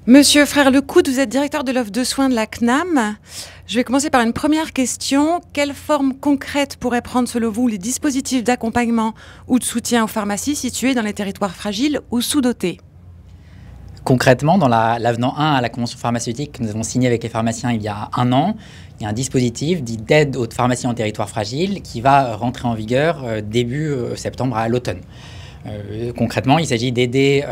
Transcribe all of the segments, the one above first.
Monsieur Frère-Lecoude, vous êtes directeur de l'offre de soins de la CNAM. Je vais commencer par une première question. Quelle forme concrète pourraient prendre, selon vous, les dispositifs d'accompagnement ou de soutien aux pharmacies situées dans les territoires fragiles ou sous-dotés? Concrètement, dans l'avenant 1 à la convention pharmaceutique que nous avons signé avec les pharmaciens il y a un an, il y a un dispositif dit d'aide aux pharmaciens en territoire fragile qui va rentrer en vigueur début septembre à l'automne. Concrètement, il s'agit d'aider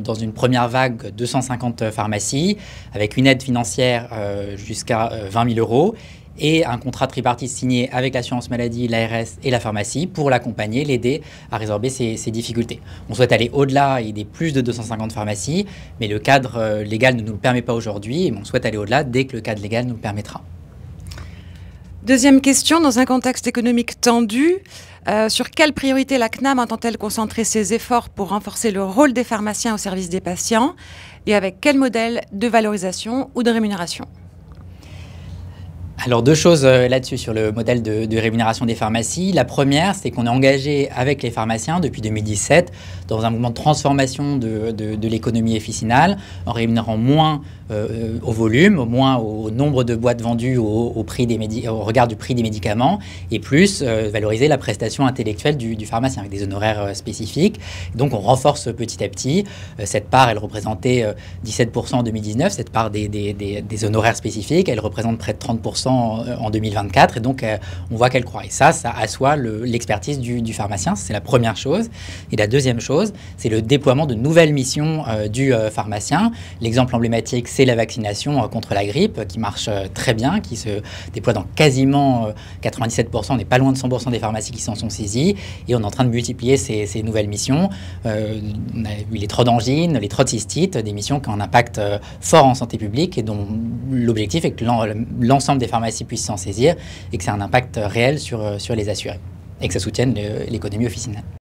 dans une première vague 250 pharmacies avec une aide financière jusqu'à 20 000 euros et un contrat tripartite signé avec l'assurance maladie, l'ARS et la pharmacie pour l'accompagner, l'aider à résorber ses difficultés. On souhaite aller au-delà et aider plus de 250 pharmacies, mais le cadre légal ne nous le permet pas aujourd'hui et on souhaite aller au-delà dès que le cadre légal nous le permettra. Deuxième question, dans un contexte économique tendu, sur quelle priorité la CNAM entend-elle concentrer ses efforts pour renforcer le rôle des pharmaciens au service des patients et avec quel modèle de valorisation ou de rémunération? Alors deux choses là-dessus sur le modèle de rémunération des pharmacies. La première, c'est qu'on est engagé avec les pharmaciens depuis 2017 dans un mouvement de transformation de l'économie officinale en rémunérant moins au volume, moins au nombre de boîtes vendues au regard du prix des médicaments et plus valoriser la prestation intellectuelle du pharmacien avec des honoraires spécifiques. Donc on renforce petit à petit. Cette part, elle représentait 17% en 2019, cette part des honoraires spécifiques, elle représente près de 30% en 2024 et donc on voit qu'elle croît. Et ça assoit l'expertise du pharmacien, c'est la première chose. Et la deuxième chose, c'est le déploiement de nouvelles missions du pharmacien. L'exemple emblématique, c'est la vaccination contre la grippe qui marche très bien, qui se déploie dans quasiment 97%, on n'est pas loin de 100% des pharmacies qui s'en sont saisies et on est en train de multiplier ces nouvelles missions. On a vu les trots d'angine, les trots de cystite, des missions qui ont un impact fort en santé publique et dont l'objectif est que l'ensemble des pharmacies puissent s'en saisir et que ça a un impact réel sur les assurés et que ça soutienne l'économie officinale.